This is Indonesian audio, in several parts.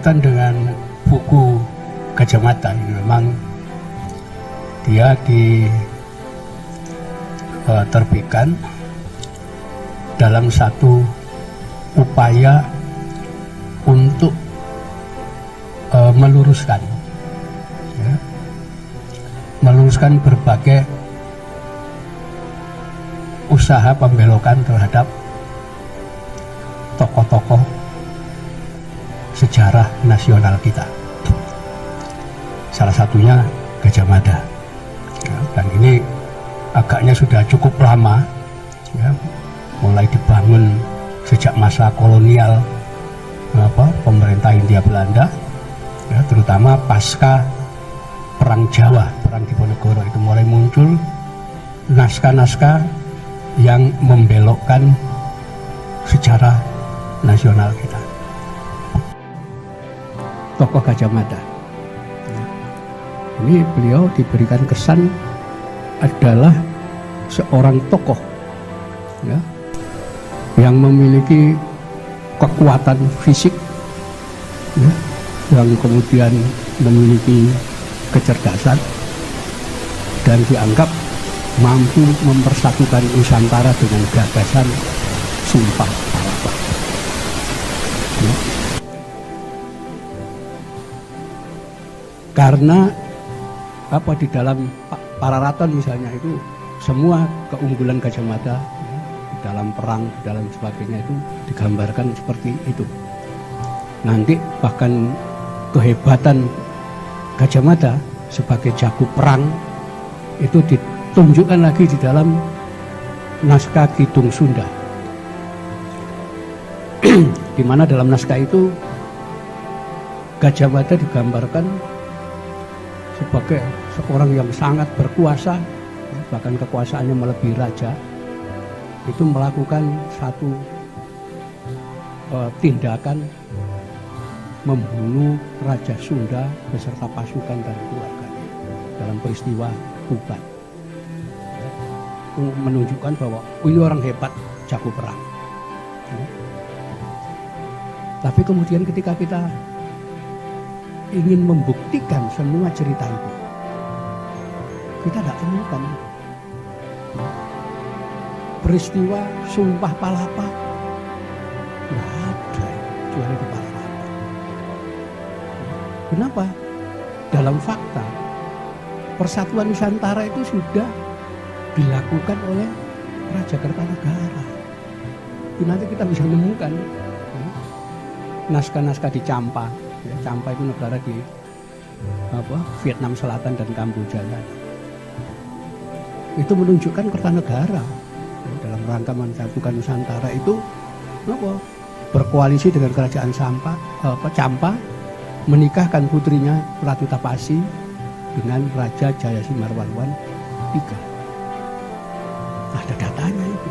berkaitan dengan buku Gajah Mada ini memang dia diterbitkan dalam satu upaya untuk meluruskan berbagai usaha pembelokan terhadap tokoh-tokoh sejarah nasional kita. Salah satunya Gajah Mada. Dan ini agaknya sudah cukup lama, mulai dibangun sejak masa kolonial pemerintah Hindia Belanda, terutama pasca Perang Jawa, Perang Diponegoro itu mulai muncul naskah-naskah yang membelokkan sejarah nasional kita. Tokoh Gajah Mada, ini beliau diberikan kesan adalah seorang tokoh yang memiliki kekuatan fisik, yang kemudian memiliki kecerdasan dan dianggap mampu mempersatukan Nusantara dengan gagasan Sumpah Palapa. Karena di dalam Pararaton misalnya itu semua keunggulan Gajah Mada di dalam perang, di dalam sebagainya itu digambarkan seperti itu. Nanti bahkan kehebatan Gajah Mada sebagai jago perang itu ditunjukkan lagi di dalam naskah Kidung Sunda, di mana dalam naskah itu Gajah Mada digambarkan sebagai seorang yang sangat berkuasa, bahkan kekuasaannya melebihi raja, itu melakukan satu tindakan membunuh Raja Sunda beserta pasukan dan keluarganya dalam peristiwa Tuban. Menunjukkan bahwa ini orang hebat, jago perang. Tapi kemudian ketika kita ingin membuktikan semua cerita itu, kita tidak temukan peristiwa Sumpah Palapa, tidak ada kecuali di Palapa. Kenapa? Dalam fakta persatuan Nusantara itu sudah dilakukan oleh Raja Kertanegara. Nanti kita bisa menemukan naskah-naskah di Champa. Champa itu negara di Vietnam Selatan dan Kamboja. Itu menunjukkan Kertanegara dalam rangka menyatukan Nusantara itu berkoalisi dengan kerajaan Champa, menikahkan putrinya Ratu Tapasi dengan Raja Jayasimharwarman III. Ada datanya itu.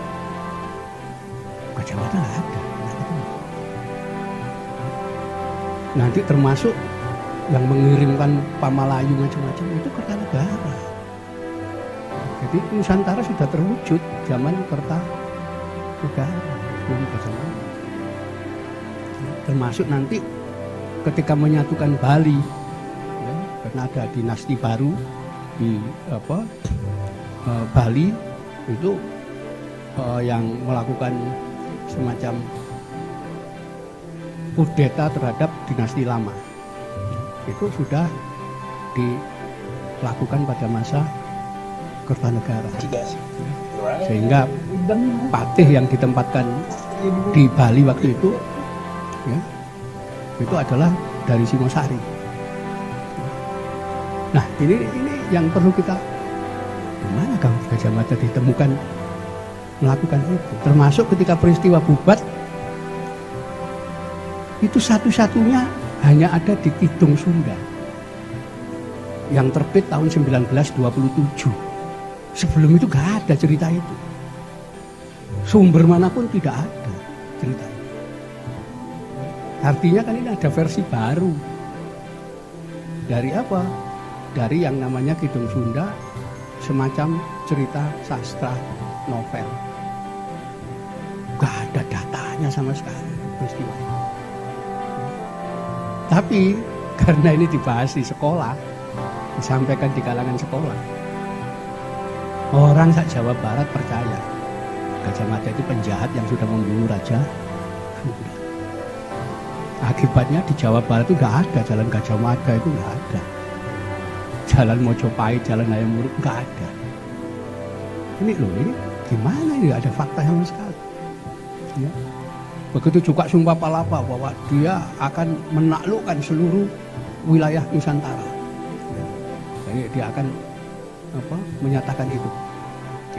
Gajah Mada nggak ada. Nanti termasuk yang mengirimkan Pamalayu macam-macam itu Kertanegara. Jadi Nusantara sudah terwujud zaman Kertanegara. Termasuk nanti ketika menyatukan Bali, karena ada dinasti baru di Bali itu yang melakukan semacam kudeta terhadap dinasti lama. Itu sudah dilakukan pada masa Kertanegara. Sehingga patih yang ditempatkan di Bali waktu itu itu adalah dari Singosari. Nah, ini yang perlu kita, gimana kalau Gajah Mada ditemukan melakukan itu, termasuk ketika peristiwa Bubat itu satu-satunya hanya ada di Kidung Sunda yang terbit tahun 1927. Sebelum itu gak ada cerita itu, sumber manapun tidak ada cerita itu. Artinya kan ini ada versi baru dari apa? Dari yang namanya Kidung Sunda, semacam cerita sastra novel. Gak ada datanya sama sekali peristiwa. Tapi karena ini dibahas di sekolah, disampaikan di kalangan sekolah, orang sak Jawa Barat percaya Gajah Mada itu penjahat yang sudah membunuh Raja Sunda. Akibatnya di Jawa Barat itu nggak ada jalan Gajah Mada, itu nggak ada. Jalan Mojopahit, jalan Hayam Wuruk, nggak ada. Ini loh, ini gimana ini, nggak ada fakta sama sekali. Ya. Begitu juga Sumpah Palapa bahwa dia akan menaklukkan seluruh wilayah Nusantara. Ya. Jadi dia akan menyatakan itu,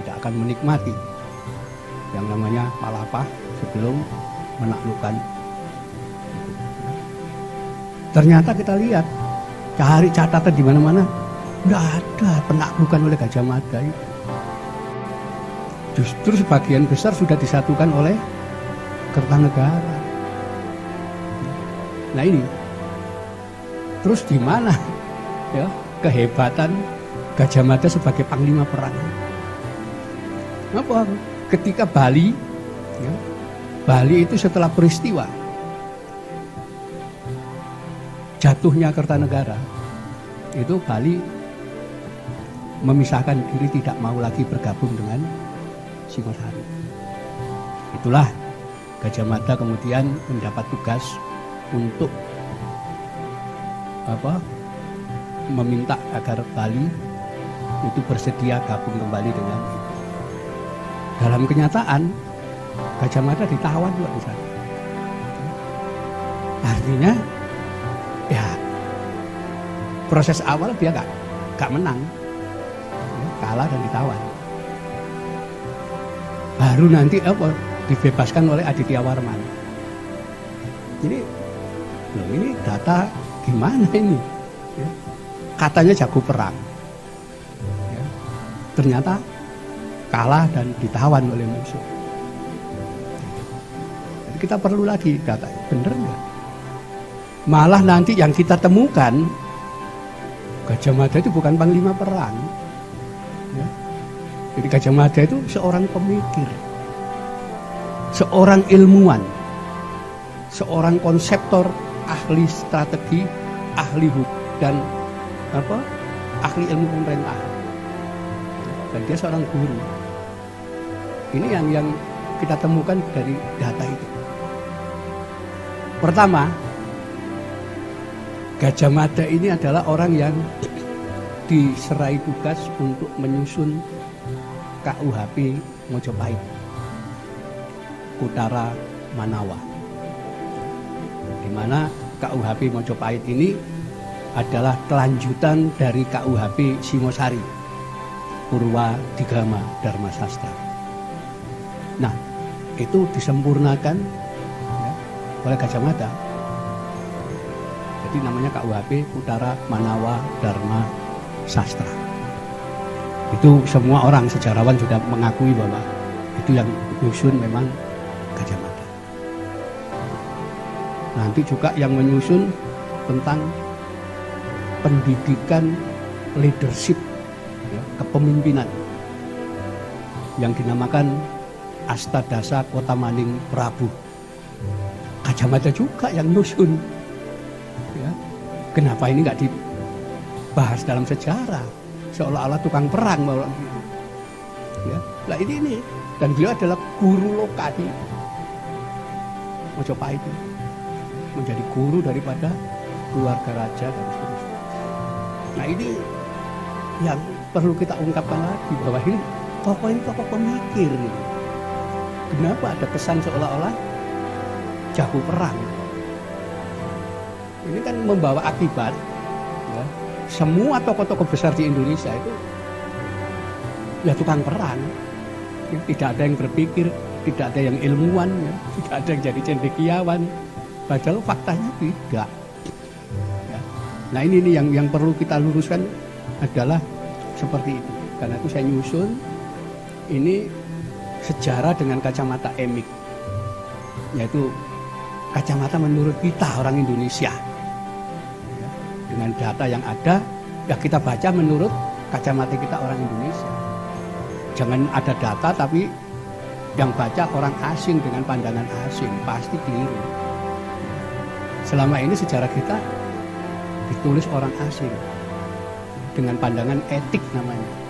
tidak akan menikmati yang namanya Palapa sebelum menaklukkan. Ternyata kita lihat, cari catatan di mana-mana, nggak ada penaklukan oleh Gajah Mada itu. Justru sebagian besar sudah disatukan oleh Kertanegara. Nah ini, terus di mana ya kehebatan Gajah Mada sebagai panglima perang? Apa? Ketika Bali, ya, Bali itu setelah peristiwa jatuhnya Kertanegara, itu Bali memisahkan diri, tidak mau lagi bergabung dengan Singosari. Itulah Gajah Mada kemudian mendapat tugas untuk meminta agar Bali itu bersedia gabung kembali dengan itu. Dalam kenyataan Gajah Mada ditawan juga di sana. Artinya ya proses awal dia gak menang, kalah dan ditawan. Baru nanti dibebaskan oleh Aditya Warman. Ini data gimana ini? Ya. Katanya jago perang, ya. Ternyata kalah dan ditawan oleh musuh. Jadi kita perlu lagi data, bener nggak? Malah nanti yang kita temukan Gajah Mada itu bukan panglima perang. Ya. Jadi Gajah Mada itu seorang pemikir, seorang ilmuwan, seorang konseptor, ahli strategi, ahli hukum dan ahli ilmu pemerintahan. Dan dia seorang guru. Ini yang kita temukan dari data itu. Pertama, Gajah Mada ini adalah orang yang diserai tugas untuk menyusun KUHP Mojopahit, Kutara Manawa, di mana KUHP Mojopahit ini adalah kelanjutan dari KUHP Singosari, Purwa Digama Dharma Sastra. Nah, itu disempurnakan ya, oleh Gajah Mada. Jadi namanya KUHP Kutara Manawa Dharma Sastra. Itu semua orang sejarawan sudah mengakui bahwa itu yang menyusun memang Gajah Mada. Nanti juga yang menyusun tentang pendidikan leadership, ya, kepemimpinan yang dinamakan Astadasa Kota Maning Prabu. Gajah Mada juga yang nyusun. Ya. Kenapa ini nggak dibahas dalam sejarah? Seolah-olah tukang perang bahwa gitu. Ya. Nah ini dan beliau adalah guru lokal di Mojopahit, menjadi guru daripada keluarga raja dan seterusnya. Nah ini yang perlu kita ungkapkan lagi bahwa ini tokoh pemikir. Gitu. Kenapa ada kesan seolah-olah jago perang? Ini kan membawa akibat. Ya, semua tokoh-tokoh besar di Indonesia itu ya tukang perang. Ya, tidak ada yang berpikir, tidak ada yang ilmuwan, ya, tidak ada yang jadi cendekiawan. Padahal faktanya tidak. Ya. Nah ini yang perlu kita luruskan adalah seperti itu. Karena itu saya nyusun ini sejarah dengan kacamata emik, yaitu kacamata menurut kita orang Indonesia. Ya, dengan data yang ada, ya kita baca menurut kacamata kita orang Indonesia. Jangan ada data tapi yang baca orang asing dengan pandangan asing, pasti keliru. selama ini sejarah kita ditulis orang asing dengan pandangan etik namanya.